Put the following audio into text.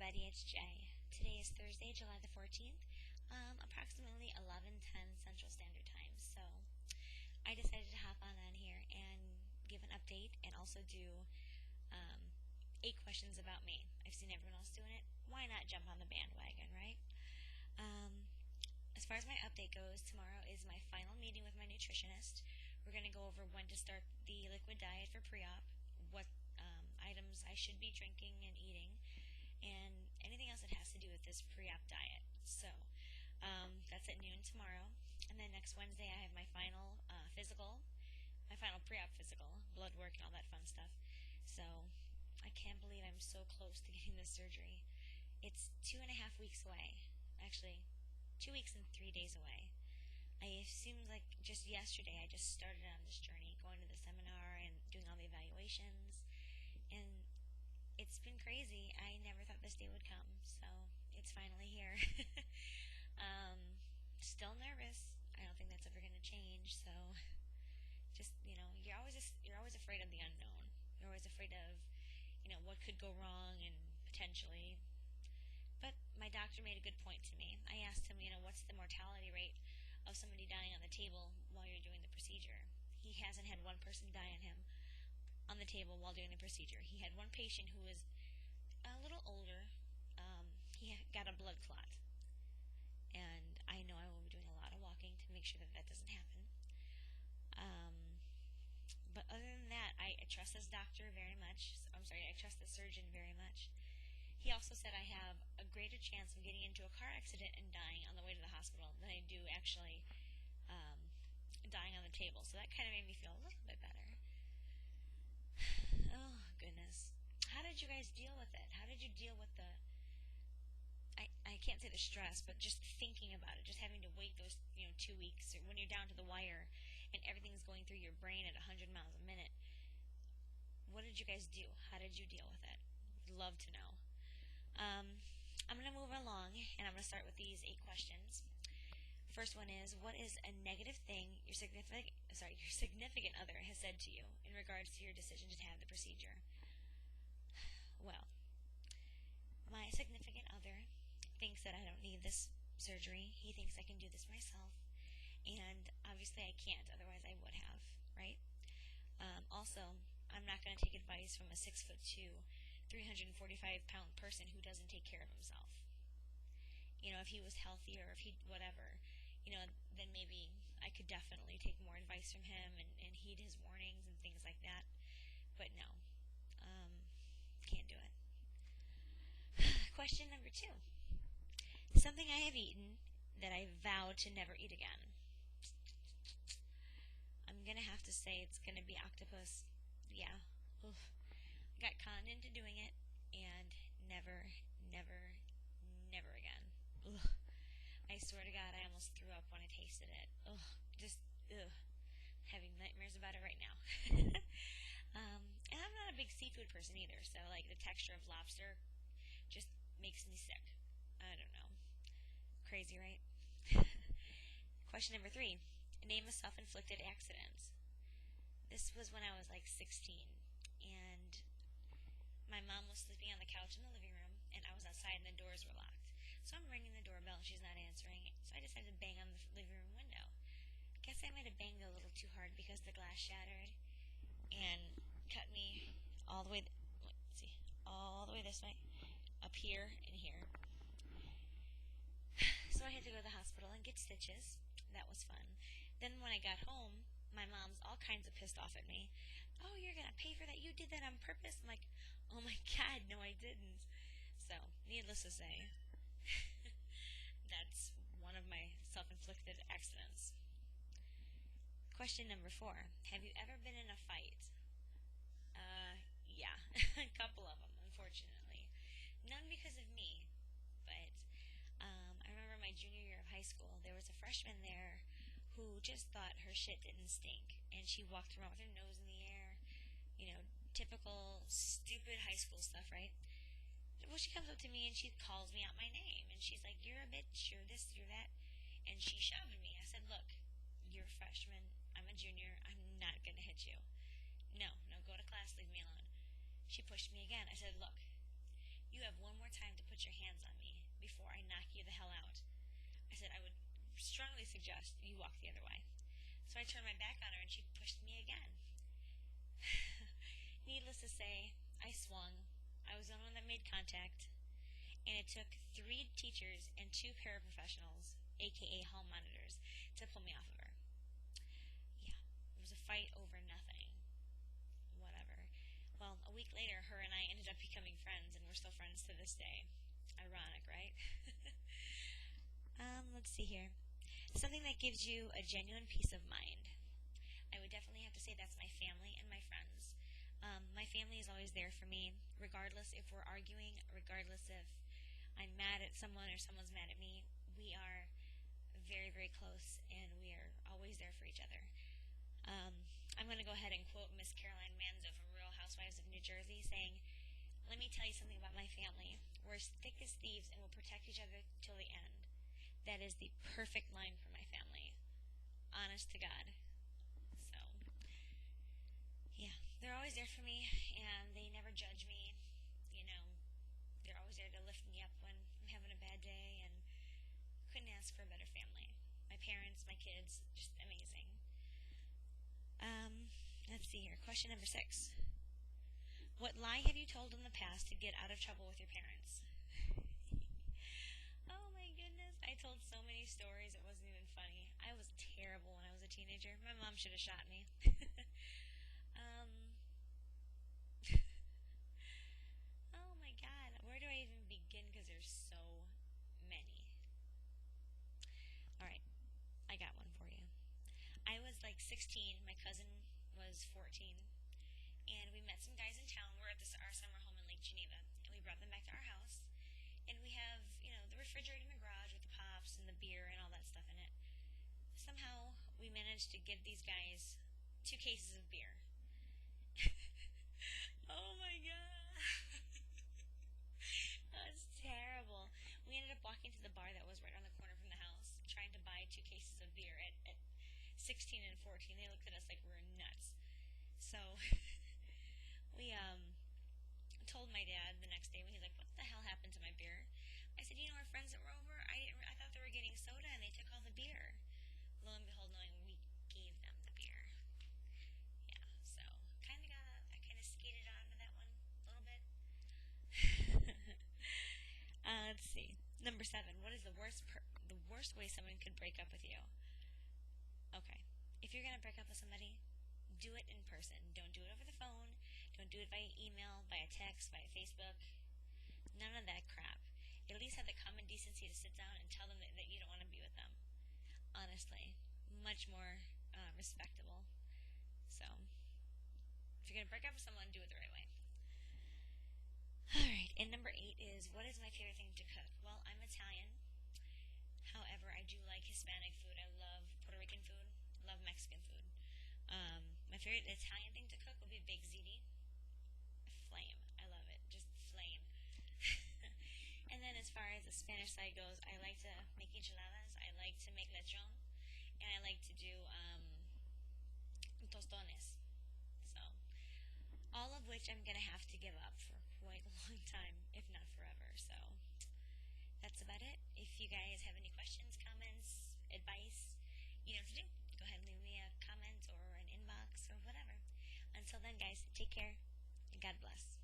everybody, it's Jay. Today is Thursday, July the 14th, approximately 11:10 Central Standard Time. So I decided to hop on here and give an update and also do 8 questions about me. I've seen everyone else doing it. Why not jump on the bandwagon, right? As far as my update goes, tomorrow is my final meeting with my nutritionist. We're going to go over when to start the liquid diet for pre-op, what items I should be drinking and eating, and anything else that has to do with this pre-op diet. So that's at noon tomorrow. And then next Wednesday I have my final physical, my final pre-op physical, blood work and all that fun stuff. So I can't believe I'm so close to getting this surgery. It's 2.5 weeks away. Actually, 2 weeks and 3 days away. It seems like just yesterday I just started on this journey, going to the seminar and doing all the evaluations, and it's been crazy. I never thought this day would come, so it's finally here. Still nervous. I don't think that's ever going to change, so just, you're always afraid of the unknown. You're always afraid of, what could go wrong and potentially. But my doctor made a good point to me. I asked him, what's the mortality rate of somebody dying on the table while you're doing the procedure? He hasn't had one person die on the table while doing the procedure. He had one patient who was a little older. He got a blood clot. And I know I will be doing a lot of walking to make sure that that doesn't happen. But other than that, I trust this doctor very much. I trust the surgeon very much. He also said I have a greater chance of getting into a car accident and dying on the way to the hospital than I do actually dying on the table. So that kind of made me feel a little bit better. Oh, goodness. How did you guys deal with it? How did you deal with the... I can't say the stress, but just thinking about it, just having to wait those 2 weeks, or when you're down to the wire and everything's going through your brain at 100 miles a minute. What did you guys do? How did you deal with it? I'd love to know. I'm going to move along, and I'm going to start with these 8 questions. First one is, what is a negative thing your significant other has said to you in regards to your decision to have the procedure? Well, my significant other thinks that I don't need this surgery. He thinks I can do this myself, and obviously I can't, otherwise I would have, right? Also, I'm not going to take advice from a 6'2", 345-pound person who doesn't take care of himself. If he was healthy or if he whatever, then maybe I could definitely take more advice from him and heed his warnings and things like that. But no, can't do it. Question number 2. Something I have eaten that I vow to never eat again. I'm going to have to say it's going to be octopus. Yeah. Oof. Got conned into doing it, and never again. Ugh. I swear to God, I almost threw up when I tasted it. Ugh. Just, ugh. Having nightmares about it right now. And I'm not a big seafood person either, so the texture of lobster just makes me sick. I don't know. Crazy, right? Question number 3. Name a self-inflicted accident. This was when I was 16, and my mom was sleeping on the couch in the living room, and I was outside and the doors were locked. So I'm ringing the doorbell and she's not answering, so I decided to bang on the living room window. Guess I might have banged a little too hard because the glass shattered and cut me all the way, all the way this way, up here and here. So I had to go to the hospital and get stitches. That was fun. Then when I got home, my mom's all kinds of pissed off at me. Oh, you're going to pay for that? You did that on purpose? I'm like, oh my God, no I didn't. So, needless to say, that's one of my self-inflicted accidents. Question number 4. Have you ever been in a fight? Yeah, a couple of them, unfortunately. None because of me, but I remember my junior year of high school, there was a freshman there who just thought her shit didn't stink, and she walked around with her nose in the air, typical stupid high school stuff, right? Well, she comes up to me and she calls me out my name, and she's like, you're a bitch, you're this, you're that, and she shoved me. I said, look, you're a freshman, I'm a junior, I'm not going to hit you. No, go to class, leave me alone. She pushed me again. I said, look, you have one more time to put hell out. I said, I would strongly suggest you walk the other way. So I turned my back on her and she pushed me again. Needless to say, I swung. I was the one that made contact. And it took 3 teachers and 2 paraprofessionals, aka hall monitors, to pull me off of her. Yeah, it was a fight over nothing. Whatever. Well, a week later, her and I ended up becoming friends, and we're still friends to this day. Ironic, right? Let's see here. Something that gives you a genuine peace of mind. I would definitely have to say that's my family and my friends. My family is always there for me, regardless if we're arguing, regardless if I'm mad at someone or someone's mad at me. We are very, very close, and we are always there for each other. I'm going to go ahead and quote Miss Caroline Manzo from Real Housewives of New Jersey, saying, "Let me tell you something about my family. We're as thick as thieves and will protect each other till the end." That is the perfect line for my family. Honest to God. So, yeah, they're always there for me, and they never judge me. You know, they're always there to lift me up when I'm having a bad day, and couldn't ask for a better family. My parents, my kids, just amazing. Let's see here. Question number 6. What lie have you told in the past to get out of trouble with your parents? Oh my goodness. I told so many stories it wasn't even funny. I was terrible when I was a teenager. My mom should have shot me. um, oh my god. Where do I even begin? Because there's so many. Alright. I got one for you. I was like 16. My cousin was 14. And we met some guys in town. We're at our summer home in Lake Geneva. And we brought them back to our house. And we have, the refrigerator in the garage with the pops and the beer and all that stuff in it. Somehow, we managed to give these guys 2 cases of beer. Oh my god. That's terrible. We ended up walking to the bar that was right around the corner from the house, trying to buy 2 cases of beer at 16 and 14. They looked at us like we were nuts. So, we told my dad the next day when he's like, "What the hell happened to my beer?" I said, "Our friends that were over, I thought they were getting soda and they took all the beer." Lo and behold, knowing we gave them the beer. Yeah, so I kind of skated out of that one a little bit. Let's see. Number 7. What is the worst way someone could break up with you? Okay, if you're gonna break up with somebody, do it in person. Don't do it over the phone. Don't do it via email, via text, via Facebook. None of that crap. At least have the common decency to sit down and tell them that you don't want to be with them. Honestly, much more respectable. So, if you're going to break up with someone, do it the right way. Alright, and number 8 is, what is my favorite thing to cook? Well, I'm Italian. However, I do like Hispanic food. I love Puerto Rican food. Love Mexican food. My favorite Italian thing to cook would be baked ziti. Flame. I love it. Just flame. And then as far as the Spanish side goes, I like to make enchiladas. I like to make lechon. And I like to do tostones. So, all of which I'm going to have to give up for quite a long time, if not forever. So, that's about it. If you guys have any questions, comments, advice, you know what to do. Go ahead and leave me a comment or an inbox or whatever. Until then, guys, take care and God bless.